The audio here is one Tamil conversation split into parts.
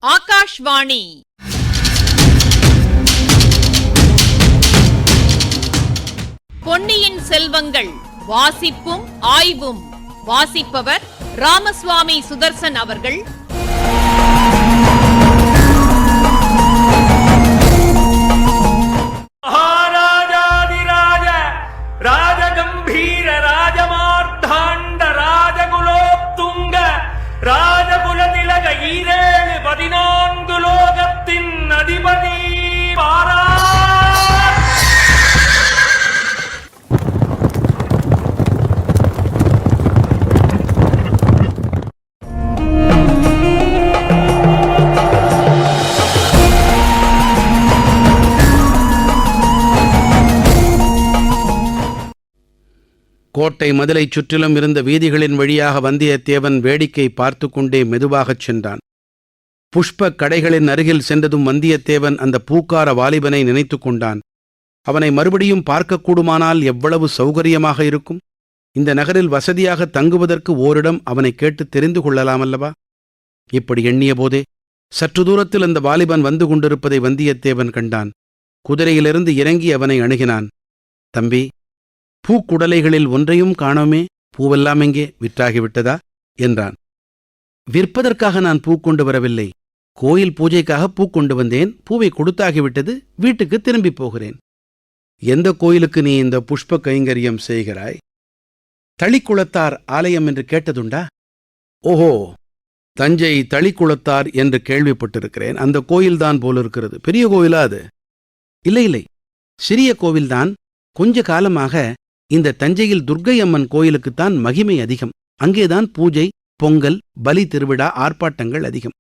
ஆகாஷ்வாணி. பொன்னியின் செல்வங்கள் வாசிப்பும் ஆய்வும். வாசிப்பவர் ராமசுவாமி சுதர்சன் அவர்கள். மகாராஜாதிராஜ ராஜகம்பீர ராஜமார்த்தாண்ட ராஜகுலோத்துங்க ராஜகுலதிலக ஈரேழு 14 லோகத்தின் அதிபதி பாரா. கோட்டை மதிலைச் சுற்றிலும் இருந்த வீதிகளின் வழியாக வந்தியத்தேவன் வேடிக்கை பார்த்து கொண்டே மெதுவாகச் சென்றான். புஷ்பக் கடைகளின் அருகில் சென்றதும் வந்தியத்தேவன் அந்த பூக்கார வாலிபனை நினைத்து கொண்டான். அவனை மறுபடியும் பார்க்கக்கூடுமானால் எவ்வளவு சௌகரியமாக இருக்கும். இந்த நகரில் வசதியாக தங்குவதற்கு ஓரிடம் அவனை கேட்டு தெரிந்து கொள்ளலாமல்லவா? இப்படி எண்ணிய போதே சற்று தூரத்தில் அந்த வாலிபன் வந்து கொண்டிருப்பதை வந்தியத்தேவன் கண்டான். குதிரையிலிருந்து இறங்கி அவனை அணுகினான். தம்பி, பூக்குடலைகளில் ஒன்றையும் காணோமே, பூவெல்லாம் எங்கே, விற்றாகிவிட்டதா என்றான். விற்பதற்காக நான் பூ கொண்டு வரவில்லை, கோயில் பூஜைக்காக பூ கொண்டு வந்தேன். பூவை கொடுத்தாகிவிட்டது, வீட்டுக்கு திரும்பி போகிறேன். எந்த கோயிலுக்கு நீ இந்த புஷ்ப கைங்கரியம் செய்கிறாய்? தளிக்குளத்தார் ஆலயம் என்று கேட்டதுண்டா? ஓஹோ, தஞ்சை தளிக்குளத்தார் என்று கேள்விப்பட்டிருக்கிறேன். அந்த கோயில்தான் போலிருக்கிறது. பெரிய கோயிலா அது? இல்லை இல்லை, சிறிய கோவில்தான். கொஞ்ச காலமாக இந்த தஞ்சையில் துர்க்கை அம்மன் கோயிலுக்குத்தான் மகிமை அதிகம். அங்கேதான் பூஜை, பொங்கல், பலி திருவிழா, ஆர்ப்பாட்டங்கள் அதிகம்.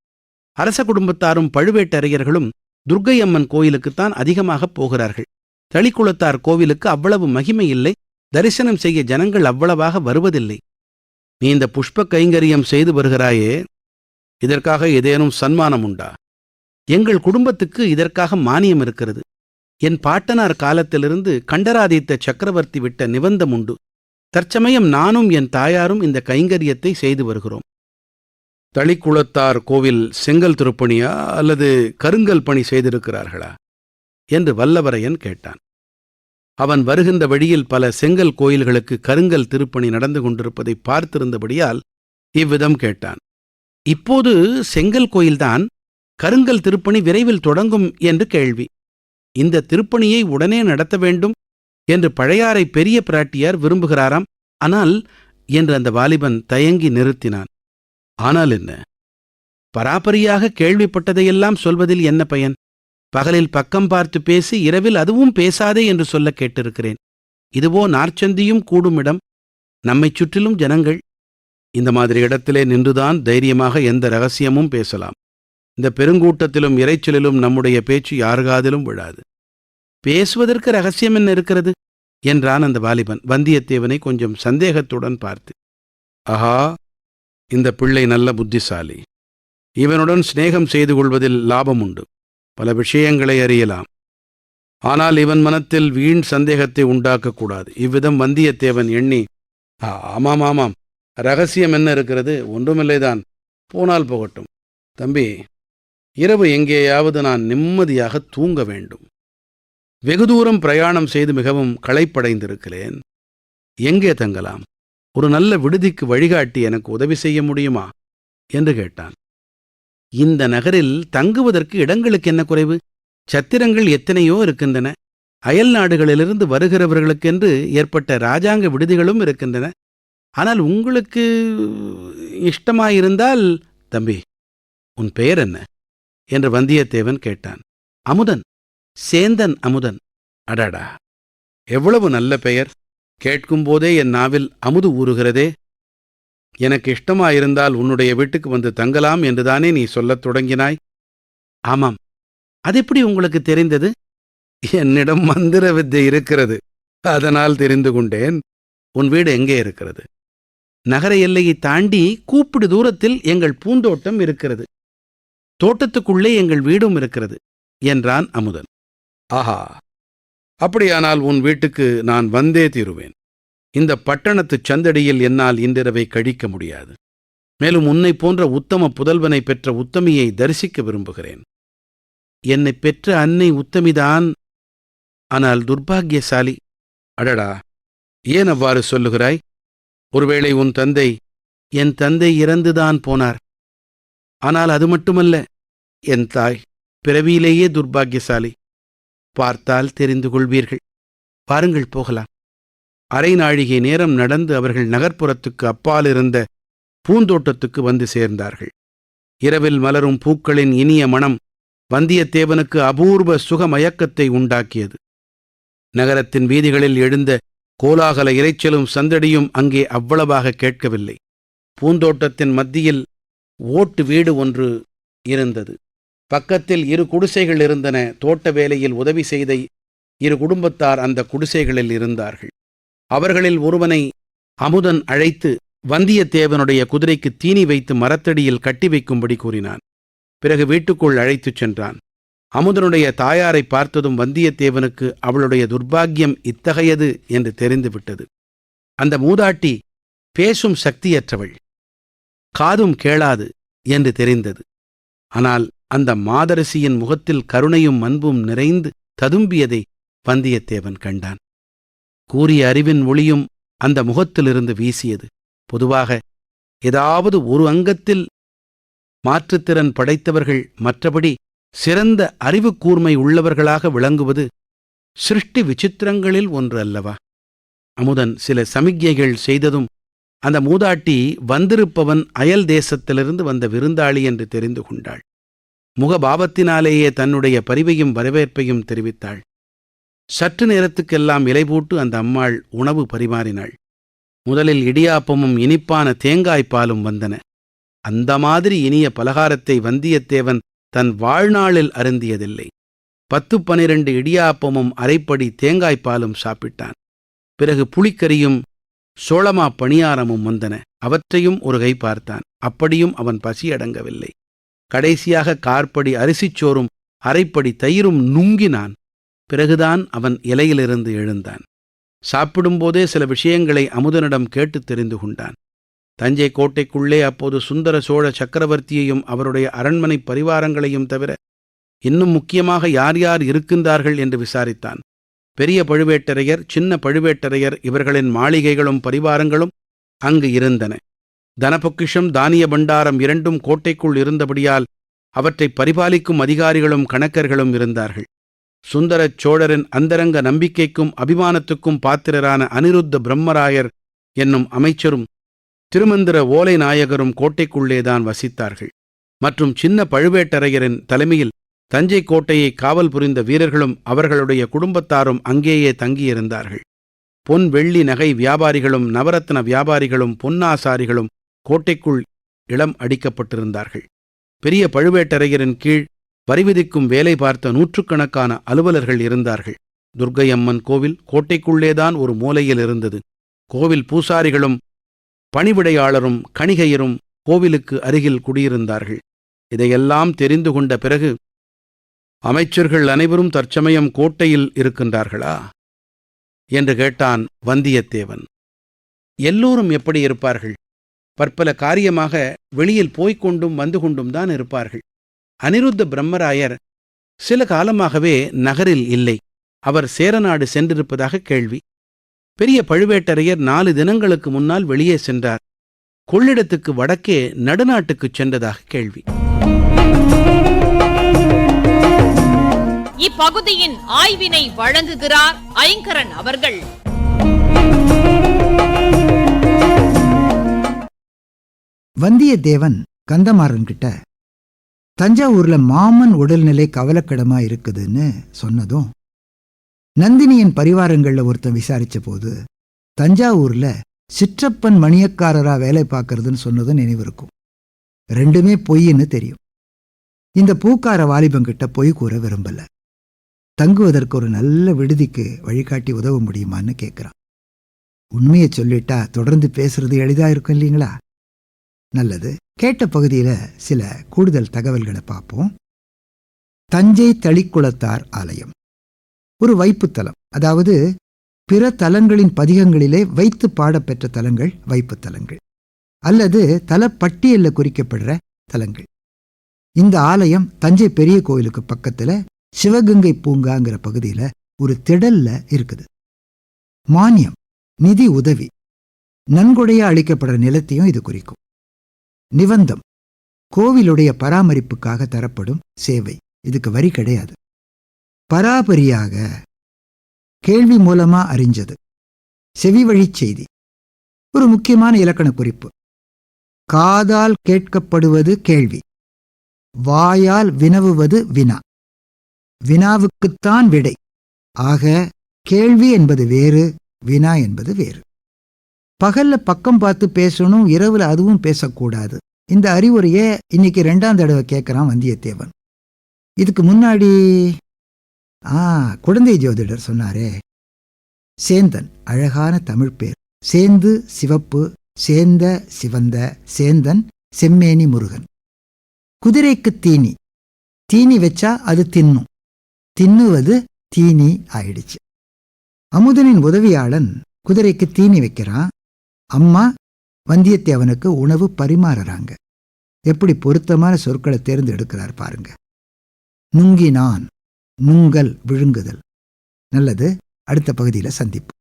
அரச குடும்பத்தாரும் பழுவேட்டரையர்களும் துர்க்கை அம்மன் கோயிலுக்குத்தான் அதிகமாக போகிறார்கள். தளிக்குளத்தார் கோவிலுக்கு அவ்வளவு மகிமை இல்லை. தரிசனம் செய்ய ஜனங்கள் அவ்வளவாக வருவதில்லை. நீ இந்த புஷ்ப கைங்கரியம் செய்து வருகிறாயே, இதற்காக ஏதேனும் சன்மானம் உண்டா? எங்கள் குடும்பத்துக்கு இதற்காக மானியம் இருக்கிறது. என் பாட்டனார் காலத்திலிருந்து கண்டராதித்த சக்கரவர்த்தி விட்ட நிபந்தம் உண்டு. தற்சமயம் நானும் என் தாயாரும் இந்த கைங்கரியத்தை செய்து வருகிறோம். தளிக்குளத்தார் கோவில் செங்கல் திருப்பணியா அல்லது கருங்கல் பணி செய்திருக்கிறார்களா என்று வல்லவரையன் கேட்டான். அவன் வருகின்ற வழியில் பல செங்கல் கோயில்களுக்கு கருங்கல் திருப்பணி நடந்து கொண்டிருப்பதை பார்த்திருந்தபடியால் இவ்விதம் கேட்டான். இப்போது செங்கல் கோயில்தான், கருங்கல் திருப்பணி விரைவில் தொடங்கும் என்று கேள்வி. இந்த திருப்பணியை உடனே நடத்த வேண்டும் என்று பழையாறை பெரிய பிராட்டியார் விரும்புகிறாராம். ஆனால் என்று அந்த வாலிபன் தயங்கி நிறுத்தினான். ஆனால் என்ன? பராபரியாக கேள்விப்பட்டதையெல்லாம் சொல்வதில் என்ன பயன்? பகலில் பக்கம் பார்த்து பேசி இரவில் அதுவும் பேசாதே என்று சொல்ல கேட்டிருக்கிறேன். இதுவோ நார்ச்சந்தியும் கூடும் இடம், நம்மைச் சுற்றிலும் ஜனங்கள். இந்த மாதிரி இடத்திலே நின்றுதான் தைரியமாக எந்த ரகசியமும் பேசலாம். இந்த பெருங்கூட்டத்திலும் இறைச்சலிலும் நம்முடைய பேச்சு யாருகாதிலும் விழாது. பேசுவதற்கு ரகசியம் என்ன இருக்கிறது என்றான் அந்த வாலிபன் வந்தியத்தேவனை கொஞ்சம் சந்தேகத்துடன் பார்த்து. ஆஹா, இந்த பிள்ளை நல்ல புத்திசாலி. இவனுடன் சிநேகம் செய்து கொள்வதில் லாபம் உண்டு. பல விஷயங்களை அறியலாம். ஆனால் இவன் மனத்தில் வீண் சந்தேகத்தை உண்டாக்கக்கூடாது. இவ்விதம் வந்தியத்தேவன் எண்ணி, ஆமாம் ஆமாம், ரகசியம் என்ன இருக்கிறது? ஒன்றுமில்லைதான், போனால் போகட்டும். தம்பி, இரவு எங்கேயாவது நான் நிம்மதியாக தூங்க வேண்டும். வெகு தூரம் பிரயாணம் செய்து மிகவும் களைப்படைந்திருக்கிறேன். எங்கே தங்கலாம்? ஒரு நல்ல விடுதிக்கு வழிகாட்டி எனக்கு உதவி செய்ய முடியுமா என்று கேட்டான். இந்த நகரில் தங்குவதற்கு இடங்களுக்கு என்ன குறைவு? சத்திரங்கள் எத்தனையோ இருக்கின்றன. அயல் நாடுகளிலிருந்து வருகிறவர்களுக்கென்று ஏற்பட்ட இராஜாங்க விடுதிகளும் இருக்கின்றன. ஆனால் உங்களுக்கு இஷ்டமாயிருந்தால்... தம்பி, உன் பெயர் என்ன என்று வந்தியத்தேவன் கேட்டான். அமுதன், சேந்தன் அமுதன். அடாடா, எவ்வளவு நல்ல பெயர்! கேட்கும்போதே என் நாவில் அமுது ஊறுகிறதே. எனக்கு இஷ்டமாயிருந்தால் உன்னுடைய வீட்டுக்கு வந்து தங்கலாம் என்றுதானே நீ சொல்லத் தொடங்கினாய்? ஆமாம். அதெப்படி உங்களுக்கு தெரிந்தது? என்னிடம் மந்திர வித்தை இருக்கிறது, அதனால் தெரிந்து கொண்டேன். உன் வீடு எங்கே இருக்கிறது? நகர எல்லையை தாண்டி கூப்பிடு தூரத்தில் எங்கள் பூந்தோட்டம் இருக்கிறது. தோட்டத்துக்குள்ளே எங்கள் வீடும் இருக்கிறது என்றான் அமுதன். ஆஹா, அப்படியானால் உன் வீட்டுக்கு நான் வந்தே தீருவேன். இந்த பட்டணத்துச் சந்தடியில் என்னால் இன்றிரவை கழிக்க முடியாது. மேலும் உன்னை போன்ற உத்தம புதல்வனை பெற்ற உத்தமியை தரிசிக்க விரும்புகிறேன். என்னை பெற்ற அன்னை உத்தமிதான், ஆனால் துர்பாக்கியசாலி. அடடா, ஏன் அவ்வாறு சொல்லுகிறாய்? ஒருவேளை உன் தந்தை? என் தந்தை இறந்துதான் போனார். ஆனால் அது மட்டுமல்ல, என் தாய் பிறவியிலேயே துர்பாக்கியசாலி. பார்த்தால் தெரிந்து கொள்வீர்கள். பாருங்கள், போகலாம். அரை நாழிகை நேரம் நடந்து அவர்கள் நகர்ப்புறத்துக்கு அப்பால் இருந்த பூந்தோட்டத்துக்கு வந்து சேர்ந்தார்கள். இரவில் மலரும் பூக்களின் இனிய மணம் வந்தியத்தேவனுக்கு அபூர்வ சுகமயக்கத்தை உண்டாக்கியது. நகரத்தின் வீதிகளில் எழுந்த கோலாகல இரைச்சலும் சந்தடியும் அங்கே அவ்வளவாக கேட்கவில்லை. பூந்தோட்டத்தின் மத்தியில் ஓட்டு வீடு ஒன்று இருந்தது. பக்கத்தில் 2 குடிசைகள் இருந்தன. தோட்ட வேலையில் உதவி செய்த 2 குடும்பத்தார் அந்த குடிசைகளில் இருந்தார்கள். அவர்களில் ஒருவனை அமுதன் அழைத்து வந்தியத்தேவனுடைய குதிரைக்கு தீனி வைத்து மரத்தடியில் கட்டி வைக்கும்படி கூறினான். பிறகு வீட்டுக்குள் அழைத்துச் சென்றான். அமுதனுடைய தாயாரை பார்த்ததும் வந்தியத்தேவனுக்கு அவளுடைய துர்பாக்கியம் இத்தகையது என்று தெரிந்துவிட்டது. அந்த மூதாட்டி பேசும் சக்தியற்றவள், காதும் கேளாது என்று தெரிந்தது. ஆனால் அந்த மாதரசியின் முகத்தில் கருணையும் அன்பும் நிறைந்து ததும்பியதை வந்தியத்தேவன் கண்டான். கூறிய அறிவின் ஒளியும் அந்த முகத்திலிருந்து வீசியது. பொதுவாக ஏதாவது ஒரு அங்கத்தில் மாற்றுத்திறன் படைத்தவர்கள் மற்றபடி சிறந்த அறிவு கூர்மை உள்ளவர்களாக விளங்குவது சிருஷ்டி விசித்திரங்களில் ஒன்று அல்லவா? அமுதன் சில சமிக்ஞைகள் செய்ததும் அந்த மூதாட்டி வந்திருப்பவன் அயல் தேசத்திலிருந்து வந்த விருந்தாளி என்று தெரிந்து கொண்டாள். முகபாவத்தினாலேயே தன்னுடைய பரிவையும் வரவேற்பையும் தெரிவித்தாள். சற்று நேரத்துக்கெல்லாம் இலை போட்டு அந்த அம்மாள் உணவு பரிமாறினாள். முதலில் இடியாப்பமும் இனிப்பான தேங்காய்ப்பாலும் வந்தன. அந்த மாதிரி இனிய பலகாரத்தை வந்தியத்தேவன் தன் வாழ்நாளில் அருந்தியதில்லை. 10-12 இடியாப்பமும் அரைப்படி தேங்காய்ப்பாலும் சாப்பிட்டான். பிறகு புளிக்கறியும் சோளமா பணியாரமும் வந்தன. அவற்றையும் ஒரு கை பார்த்தான். அப்படியும் அவன் பசி அடங்கவில்லை. கடைசியாக கார்படி அரிசிச்சோறும் அரைப்படி தயிரும் நுங்கினான். பிறகுதான் அவன் இலையிலிருந்து எழுந்தான். சாப்பிடும்போதே சில விஷயங்களை அமுதனிடம் கேட்டு தெரிந்து கொண்டான். தஞ்சை கோட்டைக்குள்ளே அப்போது சுந்தர சோழ சக்கரவர்த்தியையும் அவருடைய அரண்மனை பரிவாரங்களையும் தவிர இன்னும் முக்கியமாக யார் யார் இருக்கின்றார்கள் என்று விசாரித்தான். பெரிய பழுவேட்டரையர், சின்ன பழுவேட்டரையர் இவர்களின் மாளிகைகளும் பரிவாரங்களும் அங்கு இருந்தன. தனபொக்கிஷம், தானிய பண்டாரம் இரண்டும் கோட்டைக்குள் இருந்தபடியால் அவற்றை பரிபாலிக்கும் அதிகாரிகளும் கணக்கர்களும் இருந்தார்கள். சுந்தரச் சோழரின் அந்தரங்க நம்பிக்கைக்கும் அபிமானத்துக்கும் பாத்திரரான அனிருத்த பிரம்மராயர் என்னும் அமைச்சரும் திருமந்திர ஓலை நாயகரும் கோட்டைக்குள்ளேதான் வசித்தார்கள். மற்றும் சின்ன பழுவேட்டரையரின் தலைமையில் தஞ்சை கோட்டையை காவல் புரிந்த வீரர்களும் அவர்களுடைய குடும்பத்தாரும் அங்கேயே தங்கியிருந்தார்கள். பொன் வெள்ளி நகை வியாபாரிகளும் நவரத்ன வியாபாரிகளும் பொன்னாசாரிகளும் கோட்டைக்குள் இடம் அடிக்கப்பட்டிருந்தார்கள். பெரிய பழுவேட்டரையரின் கீழ் வரி விதிக்கும் வேலை பார்த்த 100கணக்கான அலுவலர்கள் இருந்தார்கள். துர்க்கையம்மன் கோவில் கோட்டைக்குள்ளேதான் ஒரு மூலையில் இருந்தது. கோவில் பூசாரிகளும் பணிவிடையாளரும் கணிகையரும் கோவிலுக்கு அருகில் குடியிருந்தார்கள். இதையெல்லாம் தெரிந்து கொண்ட பிறகு, அமைச்சர்கள் அனைவரும் தற்சமயம் கோட்டையில் இருக்கின்றார்களா என்று கேட்டான் வந்தியத்தேவன். எல்லோரும் எப்படி இருப்பார்கள்? பற்பல காரியமாக வெளியில் போய்க் கொண்டும் வந்து கொண்டும் தான் இருப்பார்கள். அனிருத்த பிரம்மராயர் சில காலமாகவே நகரில் இல்லை. அவர் சேரநாடு சென்றிருப்பதாக கேள்வி. பெரிய பழுவேட்டரையர் 4 தினங்களுக்கு முன்னால் வெளியே சென்றார். கொள்ளிடத்துக்கு வடக்கே நடுநாட்டுக்குச் சென்றதாக கேள்வி. இப்பகுதியின் ஆய்வினை வழங்குகிறார் ஐங்கரன் அவர்கள். வந்தியத்தேவன் கந்தமாறன் கிட்ட தஞ்சாவூர்ல மாமன் உடல்நிலை கவலைக்கிடமா இருக்குதுன்னு சொன்னதும், நந்தினியின் பரிவாரங்கள்ல ஒருத்தன் விசாரிச்ச போது தஞ்சாவூர்ல சிற்றப்பன் மணியக்காரரா வேலை பார்க்கறதுன்னு சொன்னதும் நினைவிருக்கும். ரெண்டுமே பொய்ன்னு தெரியும். இந்த பூக்கார வாலிபங்கிட்ட பொய் கூற விரும்பல. தங்குவதற்கு ஒரு நல்ல விடுதிக்கு வழிகாட்டி உதவ முடியுமான்னு கேட்கிறான். உண்மையை சொல்லிட்டா தொடர்ந்து பேசுறது எளிதா இருக்கும் இல்லைங்களா? நல்லது. கேட்ட பகுதியில சில கூடுதல் தகவல்களை பார்ப்போம். தஞ்சை தளிக்குளத்தார் ஆலயம் ஒரு வைப்புத்தலம். அதாவது பிற தலங்களின் பதிகங்களிலே வைத்து பாடப்பெற்ற தலங்கள் வைப்புத்தலங்கள். அல்லது தலப்பட்டியல்ல குறிக்கப்படுற தலங்கள். இந்த ஆலயம் தஞ்சை பெரிய கோயிலுக்கு பக்கத்துல சிவகங்கை பூங்காங்கிற பகுதியில ஒரு திடல்ல இருக்குது. மானியம், நிதி உதவி, நன்கொடையா அளிக்கப்படுற நிலத்தையும் இது குறிக்கும். நிபந்தம், கோவிலுடைய பராமரிப்புக்காக தரப்படும் சேவை. இதுக்கு வரி கிடையாது. பராபரியாக, கேள்வி மூலமா அறிஞ்சது, செவி வழி செய்தி. ஒரு முக்கியமான இலக்கண குறிப்பு: காதால் கேட்கப்படுவது கேள்வி, வாயால் வினவுவது வினா, வினாவுக்குத்தான் விடை. ஆக கேள்வி என்பது வேறு, வினா என்பது வேறு. பகல்ல பக்கம் பார்த்து பேசணும், இரவுல அதுவும் பேசக்கூடாது. இந்த அறிவுரையை இன்னைக்கு 2ஆம் தடவை கேட்கிறான் வந்தியத்தேவன். இதுக்கு முன்னாடி குழந்தை ஜோதிடர் சொன்னாரே, சேந்தன், அழகான தமிழ் பேர். சேந்து சிவப்பு, சேந்த சிவந்த, சேந்தன் செம்மேனி முருகன். குதிரைக்கு தீனி, தீனி வச்சா அது தின்னும், தின்னுவது தீனி ஆயிடுச்சு. அமுதனின் உதவியாளன் குதிரைக்கு தீனி வைக்கிறான். அம்மா வந்தியத்தேவனுக்கு உணவு பரிமாறுறாங்க. எப்படி பொருத்தமான சொற்களை தேர்ந்தெடுக்கிறார் பாருங்க. நுங்கினான், நுங்கல், விழுங்குதல். நல்லது, அடுத்த பகுதியில் சந்திப்பு.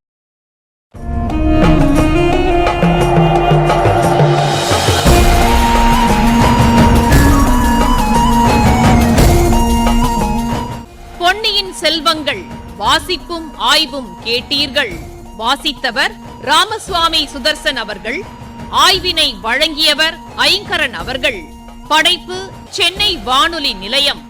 பொன்னியின் செல்வங்கள் வாசிப்பும் ஆய்வும் கேட்டீர்கள். வாசித்தவர் ராமசுவாமி சுதர்சன் அவர்கள். ஆய்வினை வழங்கியவர் ஐங்கரன் அவர்கள். படைப்பு சென்னை வானொலி நிலையம்.